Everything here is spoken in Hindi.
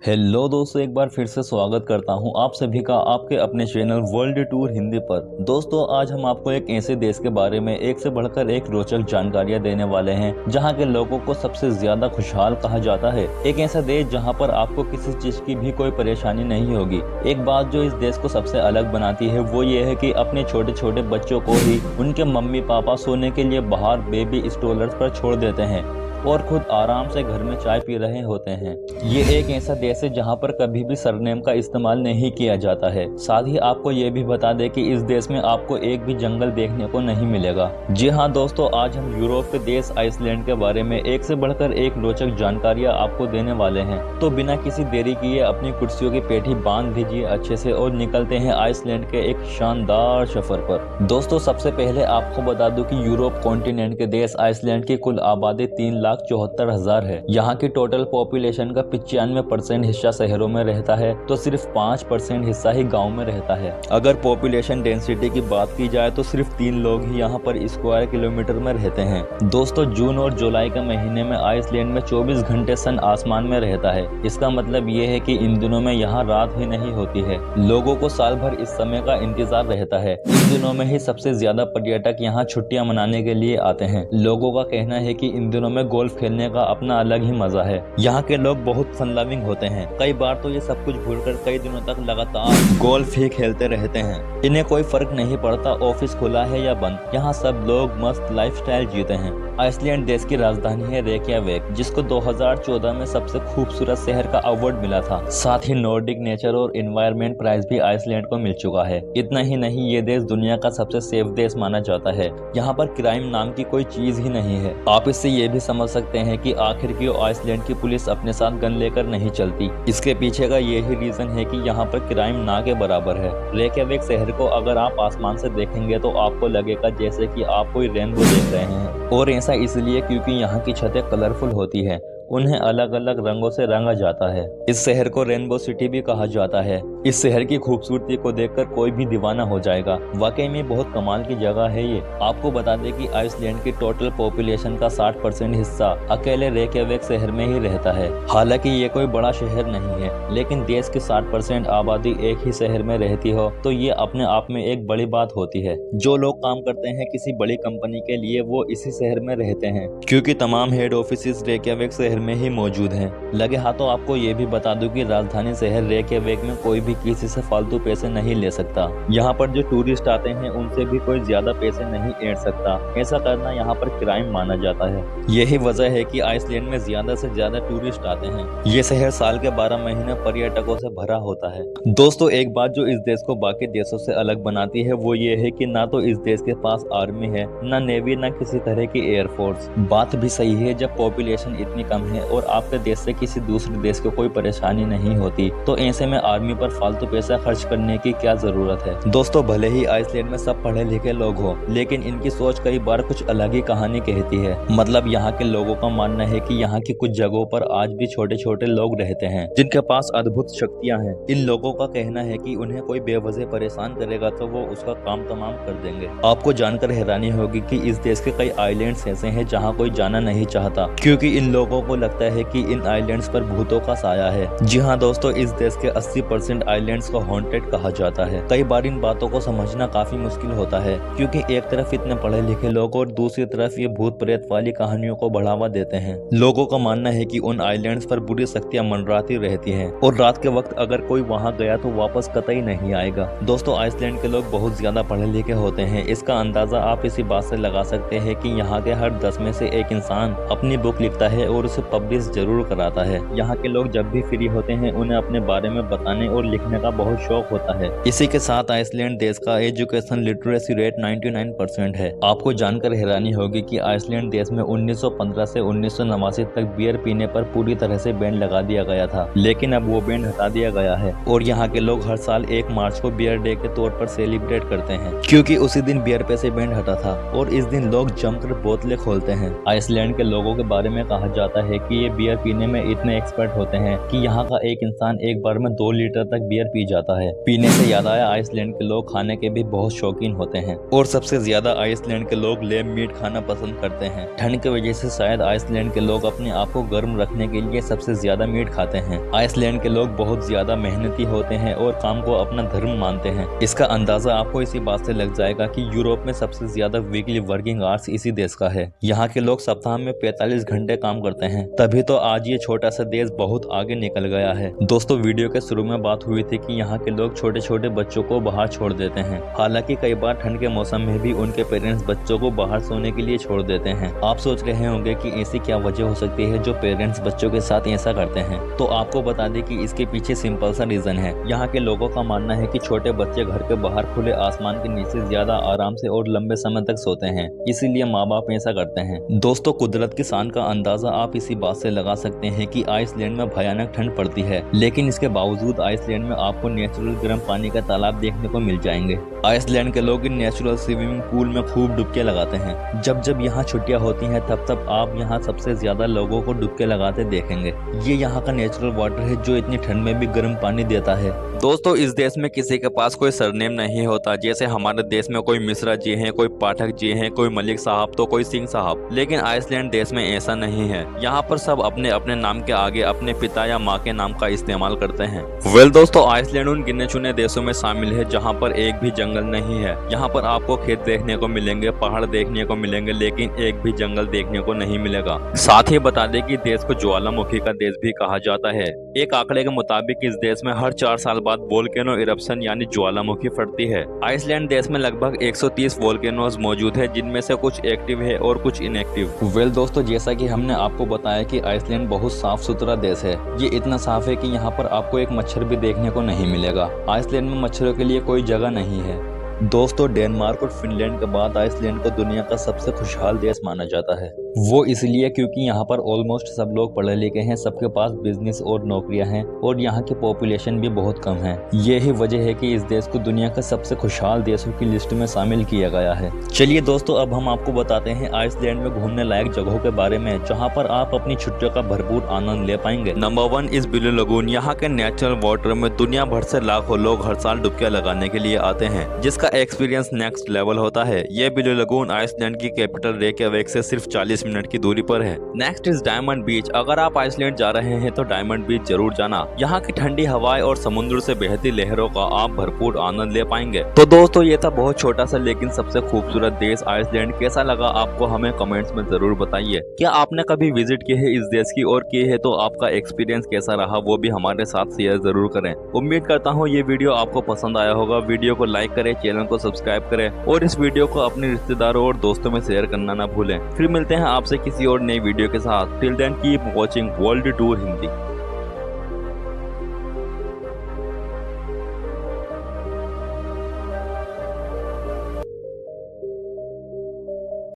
हेलो दोस्तों, एक बार फिर से स्वागत करता हूं आप सभी का आपके अपने चैनल वर्ल्ड टूर हिंदी पर। दोस्तों, आज हम आपको एक ऐसे देश के बारे में एक से बढ़कर एक रोचक जानकारियां देने वाले हैं जहां के लोगों को सबसे ज्यादा खुशहाल कहा जाता है। एक ऐसा देश जहां पर आपको किसी चीज की भी कोई परेशानी नहीं होगी। एक बात जो इस देश को सबसे अलग बनाती है वो ये है कि अपने छोटे छोटे बच्चों को ही उनके मम्मी पापा सोने के लिए बाहर बेबी स्ट्रोलर्स पर छोड़ देते हैं और खुद आराम से घर में चाय पी रहे होते हैं। ये एक ऐसा देश है जहाँ पर कभी भी सरनेम का इस्तेमाल नहीं किया जाता है। साथ ही आपको ये भी बता दें कि इस देश में आपको एक भी जंगल देखने को नहीं मिलेगा। जी हाँ दोस्तों, आज हम यूरोप के देश आइसलैंड के बारे में एक से बढ़कर एक रोचक जानकारियाँ आपको देने वाले हैं। तो बिना किसी देरी किए अपनी कुर्सियों की पेठी बांध दीजिए अच्छे से और निकलते हैं आइसलैंड के एक शानदार सफर पर। दोस्तों, सबसे पहले आपको बता दूं कि यूरोप कॉन्टिनेंट के देश आइसलैंड की कुल आबादी 3,74,000 है। यहाँ की टोटल पॉपुलेशन का 95% हिस्सा शहरों में रहता है तो सिर्फ 5% हिस्सा ही गांव में रहता है। अगर पॉपुलेशन डेंसिटी की बात की जाए तो सिर्फ 3 लोग ही यहाँ पर स्क्वायर किलोमीटर में रहते हैं। दोस्तों, जून और जुलाई के महीने में आइसलैंड में 24 घंटे सन आसमान में रहता है। इसका मतलब ये है कि इन दिनों में यहाँ रात ही नहीं होती है। लोगों को साल भर इस समय का इंतजार रहता है। इन दिनों में ही सबसे ज्यादा पर्यटक यहाँ छुट्टियां मनाने के लिए आते हैं। लोगों का कहना है कि इन दिनों में गोल्फ खेलने का अपना अलग ही मजा है। यहाँ के लोग बहुत फन लविंग होते हैं। कई बार तो ये सब कुछ भूलकर कई दिनों तक लगातार गोल्फ ही खेलते रहते हैं। इन्हें कोई फर्क नहीं पड़ता ऑफिस खुला है या बंद, यहाँ सब लोग मस्त लाइफस्टाइल जीते हैं। आइसलैंड देश की राजधानी है रेकियावेक, जिसको 2014 में सबसे खूबसूरत शहर का अवार्ड मिला था। साथ ही नॉर्डिक नेचर और एनवायरनमेंट प्राइज भी आइसलैंड को मिल चुका है। इतना ही नहीं, ये देश दुनिया का सबसे सेफ देश माना जाता है। यहाँ पर क्राइम नाम की कोई चीज ही नहीं है। आप इससे ये भी समझ सकते हैं कि आखिर क्यों आइसलैंड की पुलिस अपने साथ गन लेकर नहीं चलती। इसके पीछे का यही रीजन है कि यहाँ पर क्राइम ना के बराबर है। रेकियावेक शहर को अगर आप आसमान से देखेंगे तो आपको लगेगा जैसे कि आप कोई रेनबो देख रहे हैं। और ऐसा इसलिए क्योंकि यहाँ की छतें कलरफुल होती है, उन्हें अलग अलग रंगों से रंगा जाता है। इस शहर को रेनबो सिटी भी कहा जाता है। इस शहर की खूबसूरती को देखकर कोई भी दीवाना हो जाएगा। वाकई में बहुत कमाल की जगह है ये। आपको बता दें कि आइसलैंड की टोटल पॉपुलेशन का 60% हिस्सा अकेले रेकियावेक शहर में ही रहता है। हालांकि ये कोई बड़ा शहर नहीं है, लेकिन देश की 60% आबादी एक ही शहर में रहती हो तो ये अपने आप में एक बड़ी बात होती है। जो लोग काम करते हैं किसी बड़ी कंपनी के लिए वो इसी शहर में रहते हैं, क्योंकि तमाम हेड ऑफिस रेकियावेक शहर में ही मौजूद हैं। लगे हाथों आपको ये भी बता दूं कि राजधानी शहर रेकियावेक में कोई भी किसी से फालतू पैसे नहीं ले सकता। यहाँ पर जो टूरिस्ट आते हैं उनसे भी कोई ज्यादा पैसे नहीं ऐड सकता। ऐसा करना यहाँ पर क्राइम माना जाता है। यही वजह है कि आइसलैंड में ज्यादा से ज्यादा टूरिस्ट आते हैं। ये शहर साल के 12 महीने पर्यटकों से भरा होता है। दोस्तों, एक बात जो इस देश को बाकी देशों से अलग बनाती है वो ये है कि ना तो इस देश के पास आर्मी है, ना नेवी, ना किसी तरह की एयरफोर्स। बात भी सही है, जब पॉपुलेशन इतनी कम है और आपके देश से किसी दूसरे देश को कोई परेशानी नहीं होती तो ऐसे में आर्मी पर फालतू पैसा खर्च करने की क्या जरूरत है। दोस्तों, भले ही आइसलैंड में सब पढ़े लिखे लोग हो, लेकिन इनकी सोच कई बार कुछ अलग ही कहानी कहती है। मतलब यहाँ के लोगों का मानना है कि यहाँ की कुछ जगहों पर आज भी छोटे छोटे लोग रहते हैं जिनके पास अद्भुत शक्तियाँ हैं। इन लोगों का कहना है कि उन्हें कोई बेवजह परेशान करेगा तो वो उसका काम तमाम कर देंगे। आपको जानकर हैरानी होगी कि इस देश के कई आइलैंड्स ऐसे हैं जहाँ कोई जाना नहीं चाहता, क्योंकि इन लोगों को लगता है कि इन आइलैंड्स पर भूतों का साया है। जी हाँ दोस्तों, इस देश के 80% आइलैंड्स को हॉन्टेड कहा जाता है। कई बार इन बातों को समझना काफी मुश्किल होता है, क्योंकि एक तरफ इतने पढ़े लिखे लोग और दूसरी तरफ ये भूत प्रेत वाली कहानियों को बढ़ावा देते हैं। लोगों का मानना है कि उन आइलैंड्स पर बुरी शक्तियां मंडराती रहती हैं और रात के वक्त अगर कोई वहां गया तो वापस कतई नहीं आएगा। दोस्तों, आइसलैंड के लोग बहुत ज्यादा पढ़े लिखे होते हैं। इसका अंदाजा आप इसी बात से लगा सकते हैं कि यहाँ के हर 10 में से एक इंसान अपनी बुक लिखता है और उसे पब्लिश जरूर कराता है। यहाँ के लोग जब भी फ्री होते हैं उन्हें अपने बारे में बताने और लिखने का बहुत शौक होता है। इसी के साथ आइसलैंड देश का एजुकेशन लिटरेसी रेट 99% है। आपको जानकर हैरानी होगी कि आइसलैंड देश में 1915 से 1989 तक बियर पीने पर पूरी तरह से बैन लगा दिया गया था, लेकिन अब वो बैन हटा दिया गया है और यहाँ के लोग हर साल 1 मार्च को बियर डे के तौर पर सेलिब्रेट करते हैं, क्योंकि उसी दिन बियर पे से बैन हटा था और इस दिन लोग जमकर बोतलें खोलते हैं। आइसलैंड के लोगों के बारे में कहा जाता है कि ये बियर पीने में इतने एक्सपर्ट होते हैं कि यहाँ का एक इंसान एक बार में 2 लीटर तक बियर पी जाता है। पीने से याद आया, आइसलैंड के लोग खाने के भी बहुत शौकीन होते हैं और सबसे ज्यादा आइसलैंड के लोग लैम्ब मीट खाना पसंद करते हैं। ठंड की वजह से शायद आइसलैंड के लोग अपने आप को गर्म रखने के लिए सबसे ज्यादा मीट खाते हैं। आइसलैंड के लोग बहुत ज्यादा मेहनती होते हैं और काम को अपना धर्म मानते हैं। इसका अंदाजा आपको इसी बात से लग जाएगा कि यूरोप में सबसे ज्यादा वीकली वर्किंग आवर्स इसी देश का है। यहाँ के लोग सप्ताह में 45 घंटे काम करते हैं, तभी तो आज ये छोटा सा देश बहुत आगे निकल गया है। दोस्तों, वीडियो के शुरू में बात हुई थी कि यहाँ के लोग छोटे छोटे बच्चों को बाहर छोड़ देते हैं। हालांकि कई बार ठंड के मौसम में भी उनके पेरेंट्स बच्चों को बाहर सोने के लिए छोड़ देते हैं। आप सोच रहे होंगे कि ऐसी क्या वजह हो सकती है जो पेरेंट्स बच्चों के साथ ऐसा करते हैं। तो आपको बता दें कि इसके पीछे सिंपल सा रीजन है। यहाँ के लोगों का मानना है कि छोटे बच्चे घर के बाहर खुले आसमान के नीचे ज्यादा आराम से और लंबे समय तक सोते हैं, इसीलिए माँ बाप ऐसा करते हैं। दोस्तों, कुदरत की शान का अंदाजा आप इसी बात से लगा सकते हैं कि आइसलैंड में भयानक ठंड पड़ती है, लेकिन इसके बावजूद आइसलैंड में आपको नेचुरल गर्म पानी का तालाब देखने को मिल जाएंगे। आइसलैंड के लोग इन नेचुरल स्विमिंग पूल में खूब डुबके लगाते हैं। जब जब यहाँ छुट्टियाँ होती हैं तब आप यहाँ सबसे ज्यादा लोगों को डुबके लगाते देखेंगे। ये यहाँ का नेचुरल वाटर है जो इतनी ठंड में भी गर्म पानी देता है। दोस्तों, इस देश में किसी के पास कोई सरनेम नहीं होता। जैसे हमारे देश में कोई मिश्रा जी हैं, कोई पाठक जी हैं, कोई मलिक साहब तो कोई सिंह साहब, लेकिन आइसलैंड देश में ऐसा नहीं है। यहाँ पर सब अपने अपने नाम के आगे अपने पिता या माँ के नाम का इस्तेमाल करते हैं। वेल दोस्तों, आइसलैंड उन गिने चुने देशों में शामिल है जहाँ पर एक भी जंगल नहीं है। यहाँ पर आपको खेत देखने को मिलेंगे, पहाड़ देखने को मिलेंगे, लेकिन एक भी जंगल देखने को नहीं मिलेगा। साथ ही बता दें कि देश को ज्वालामुखी का देश भी कहा जाता है। एक आंकड़े के मुताबिक इस देश में हर 4 साल बाद वोल्केनो इरप्शन यानी ज्वालामुखी फटती है। आइसलैंड देश में लगभग 130 वोल्केनोज मौजूद है, जिनमें से कुछ एक्टिव है और कुछ इनएक्टिव। वेल दोस्तों, जैसा कि हमने आपको बताया कि आइसलैंड बहुत साफ सुथरा देश है। ये इतना साफ है कि यहाँ पर आपको एक मच्छर भी देखने को नहीं मिलेगा। आइसलैंड में मच्छरों के लिए कोई जगह नहीं है। दोस्तों, डेनमार्क और फिनलैंड के बाद आइसलैंड को दुनिया का सबसे खुशहाल देश माना जाता है। वो इसलिए क्योंकि यहाँ पर ऑलमोस्ट सब लोग पढ़े लिखे हैं, सबके पास बिजनेस और नौकरियां हैं और यहाँ की पॉपुलेशन भी बहुत कम है। यही वजह है कि इस देश को दुनिया का सबसे खुशहाल देशों की लिस्ट में शामिल किया गया है। चलिए दोस्तों, अब हम आपको बताते हैं आइसलैंड में घूमने लायक जगहों के बारे में, जहाँ पर आप अपनी छुट्टियों का भरपूर आनंद ले पाएंगे। नंबर 1 इस ब्लू लगून। यहाँ के नेचुरल वाटर में दुनिया भर से लाखों लोग हर साल डुबकियां लगाने के लिए आते हैं, जिसका एक्सपीरियंस नेक्स्ट लेवल होता है। ये ब्लू लगून आइसलैंड की कैपिटल रेकयाविक से सिर्फ 40 मिनट की दूरी पर है। नेक्स्ट इज डायमंड बीच। अगर आप आइसलैंड जा रहे हैं तो डायमंड बीच जरूर जाना। यहाँ की ठंडी हवाएं और समुद्र से बहती लहरों का आप भरपूर आनंद ले पाएंगे। तो दोस्तों, ये था बहुत छोटा सा लेकिन सबसे खूबसूरत देश आइसलैंड। कैसा लगा आपको हमें कमेंट्स में जरूर बताइए। क्या आपने कभी विजिट किए है इस देश की, और किए है तो आपका एक्सपीरियंस कैसा रहा वो भी हमारे साथ शेयर जरूर करें। उम्मीद करता हूँ ये वीडियो आपको पसंद आया होगा। वीडियो को लाइक करें, चैनल को सब्सक्राइब करें और इस वीडियो को अपने रिश्तेदारों और दोस्तों में शेयर करना ना भूलें। फिर मिलते हैं आपसे किसी और नई वीडियो के साथ। Till then keep watching world tour Hindi.